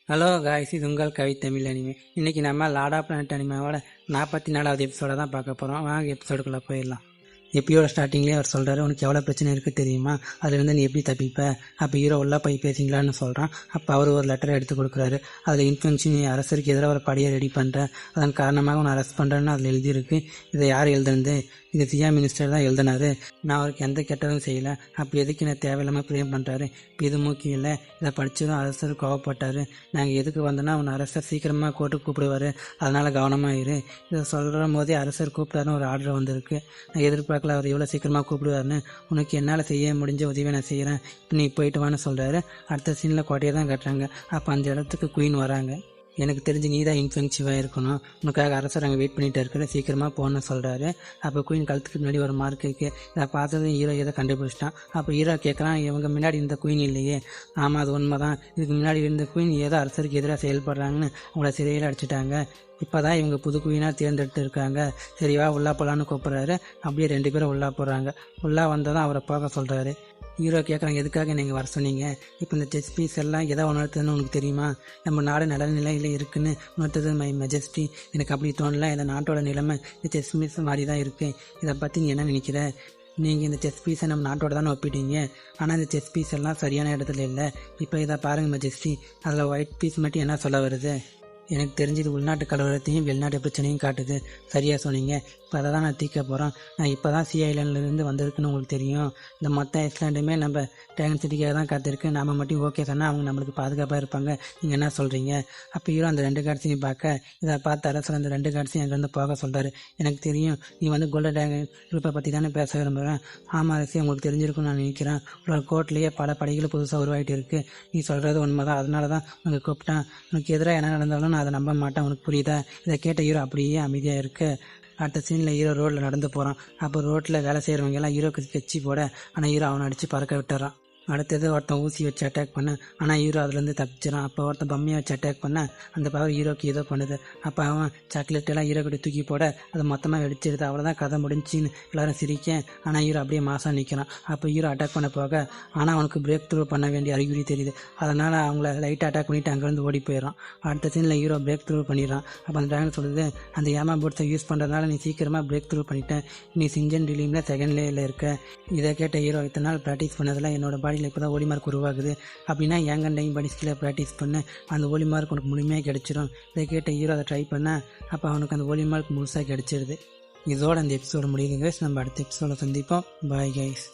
Hello guys, இது உங்கள் கவி Tamil anime. இன்றைக்கி நம்ம லார்ட் ஆஃப் பிளானட் அனிமாவோட 44வது எபிசோட தான் பார்க்க போகிறோம். வாங்க எபிசோடுக்குள்ளே போயிடலாம். எப்பியோட ஸ்டார்டிங்லேயே அவர் சொல்கிறாரு, உனக்கு எவ்வளோ பிரச்சனை இருக்குது தெரியுமா, அதுலேருந்து நீ எப்படி தப்பிப்ப? அப்போ ஹீரோ உள்ளே போய் பேசிங்களான்னு சொல்கிறான். அப்போ அவர் ஒரு லெட்டரை எடுத்து கொடுக்குறாரு. அதில் இன்ஃபென்ஷன், நீ அரசருக்கு எதிராக ஒரு படியை ரெடி பண்ணுறேன், அதன் காரணமாக உன்னை அரெஸ்ட் பண்ணுறேன்னு அதில் எழுதியிருக்கு. இதை யார் எழுதுனது? இது சியா மினிஸ்டர் தான் எழுதினாரு. நான் அவருக்கு எந்த கெட்டதும் செய்யலை. அப்போ எதுக்கு நான் தேவையில்லாமல் ப்ரேம் பண்ணுறாரு? இப்போ இது முக்கியம் இல்லை. இதை படித்ததும் அரசர் கோவப்பட்டார். நாங்கள் எதுக்கு வந்தோன்னா உன் அரசர் சீக்கிரமாக கோர்ட்டுக்கு கூப்பிடுவார், அதனால் கவனமாக இரு. இதை சொல்கிற போதே அரசர் கூப்பிட்டாருன்னு ஒரு ஆர்டர் வந்திருக்கு. நான் எதிர்பார்க்கல அவர் எவ்வளோ சீக்கிரமாக கூப்பிடுவாருன்னு. உனக்கு என்னால் செய்ய முடிஞ்ச உதவி நான் செய்கிறேன், இப்போ நீ போயிட்டு வான்னு சொல்கிறாரு. அடுத்த சீனில் கோட்டையை தான் கட்டுறாங்க. அப்போ அந்த இடத்துக்கு குயின் வராங்க. எனக்கு தெரிஞ்சு நீ தான் இன்ஃபென்சிவாக இருக்கணும், உனக்காக அரசர் அங்கே வெயிட் பண்ணிகிட்டு இருக்கிற, சீக்கிரமாக போகணும்னு சொல்கிறாரு. அப்போ குயின் கழுத்துக்கு முன்னாடி ஒரு மார்க் இருக்குது. இதை பார்த்தது ஹீரோ எதை கண்டுபிடிச்சிட்டான். அப்போ ஹீரோ கேட்குறான், இவங்க முன்னாடி இந்த குயின் இல்லையே. ஆமாம், அது உண்மை தான். இதுக்கு முன்னாடி இருந்த குயின் ஏதோ அரசருக்கு எதிராக செயல்படுறாங்கன்னு அவங்கள சிறையில் அடிச்சிட்டாங்க. இப்போ தான் இவங்க புது குயினாக தேர்ந்தெடுத்து இருக்காங்க. சரிவா உள்ளா போகலான்னு கூப்பிட்றாரு. அப்படியே 2 பேரும் உள்ளா போகிறாங்க. உள்ளா வந்ததான் அவரை போக சொல்கிறாரு. ஹீரோ கேட்குறாங்க, எதுக்காக நீங்கள் வர சொன்னீங்க? இப்போ இந்த செஸ் பீஸ் எல்லாம் எதை உணர்த்துதுன்னு உனக்கு தெரியுமா? நம்ம நாடு நல்ல நிலையில் இருக்குன்னு உணர்த்தது மை மெஜஸ்டி. எனக்கு அப்படி தோணல. இந்த நாட்டோட நிலைமை இந்த செஸ் பீஸ் மாதிரி தான் இருக்குது. இதை பற்றி நீ என்ன நினைக்கிற? நீங்கள் இந்த செஸ் பீஸை நம்ம நாட்டோட தானே ஒப்பிட்டீங்க, ஆனால் இந்த செஸ் பீஸ் எல்லாம் சரியான இடத்துல இல்லை. இப்போ இதை பாருங்கள் மெஜஸ்டி, அதில் ஒயிட் பீஸ் மட்டும் என்ன சொல்ல வருது? எனக்கு தெரிஞ்சது உள்நாட்டு கலவரத்தையும் வெளிநாட்டு பிரச்சனையும் காட்டுது. சரியாக சொன்னீங்க. இப்போ அதை தான் நான் தீர்க்க போகிறோம். நான் இப்போ தான் சி ஐலாண்ட்லேருந்து வந்திருக்குன்னு உங்களுக்கு தெரியும். இந்த மொத்த ஐஸ்லாண்டுமே நம்ம டிராகன் சிட்டிக்காக தான் காத்திருக்கு. நாம் மட்டும் ஓகே சொன்னால் அவங்க நம்மளுக்கு பாதுகாப்பாக இருப்பாங்க. நீங்கள் என்ன சொல்கிறீங்க? அப்போ ஹீரோ அந்த 2 கார்ட்ஸையும் பார்க்க, இதை பார்த்து அரசர் அந்த 2 கார்ட்ஸையும் அங்கேருந்து போக சொல்கிறாரு. எனக்கு தெரியும், நீ கோல்டன் டிராகன் குரூப்பை பற்றி தானே பேச விரும்புகிறேன். ஆமாம் அரசே, உங்களுக்கு தெரிஞ்சிருக்குன்னு நான் நினைக்கிறேன். உங்களோட கோர்ட்லேயே பல படைகள் புதுசாக உருவாகிட்டு இருக்குது. நீ சொல்கிறது உண்மை தான், அதனால தான் உங்கள் கூப்பிட்டேன். உனக்கு எதிராக என்ன நடந்தாலும் நான் அதை நம்ப மாட்டேன், உனக்கு புரியுதா? இதை கேட்ட ஹீரோ அப்படியே அமைதியாக இருக்கு. அடுத்த சீனில் ஹீரோ ரோட்டில் நடந்து போகிறான். அப்போ ரோட்டில் வேலை செய்கிறவங்க எல்லாம் ஹீரோக்கு கட்சி போட, ஆனால் ஹீரோ அவனை அடித்து பறக்க விட்டுறான். அடுத்தது ஒருத்தன் ஊசி வச்சு அட்டாக் பண்ண, ஆனால் ஹீரோ அதுலேருந்து தப்பிச்சிடான். அப்போ ஒருத்தன் பம்மியை வச்சு அட்டாக் பண்ண, அந்த பவர் ஹீரோக்கு ஏதோ பண்ணுது. அப்போ அவன் சாக்லேட் எல்லாம் ஹீரோ கிட்ட தூக்கி போட, அதை மொத்தமாக வெடிச்சிடுது. அவ்வளோதான், கதை முடிஞ்சின்னு எல்லாரும் சிரிக்க. ஆனால் ஹீரோ அப்படியே மாசாக நிற்கிறான். அப்போ ஹீரோ அட்டாக் பண்ண போக, ஆனால் அவனுக்கு பிரேக் த்ரூ பண்ண வேண்டிய அறிகுறி தெரியுது. அதனால் அவங்கள லைட்டாக அட்டாக் பண்ணிவிட்டு அங்கேருந்து ஓடி போயிடறான். அடுத்த சீனில் ஹீரோ பிரேக் த்ரூ பண்ணிடுறான். அப்போ அந்த டிராகன் சொல்லுது, அந்த ஏமா போர்ட்ஸை யூஸ் பண்ணுறதுனால நீ சீக்கிரமாக பிரேக் த்ரூ பண்ணிட்டேன், நீ சிஞ்சன் ரிலீமில் செகண்ட் லேயில் இருக்க. இதை கேட்ட ஹீரோ, இத்தனை நாள் ப்ராக்டிஸ் பண்ணதில் என்னோட பாடியில் இப்போ தான் ஓடி மார்க் உருவாகுது. அப்படின்னா ஏங்கண்டையும் படி ஸ்கில்லை ப்ராக்டிஸ் பண்ண, அந்த ஓலி மார்க் உனக்கு முழுமையாக கிடச்சிடும். இதை கேட்ட ஹீரோ அதை ட்ரை பண்ண, அப்போ அவனுக்கு அந்த ஓலி மார்க் முழுசாக கிடச்சிருது. இதோட அந்த எபிசோடு முடியுது கைஸ். நம்ம அடுத்த எபிசோட சந்திப்போம். Bye guys.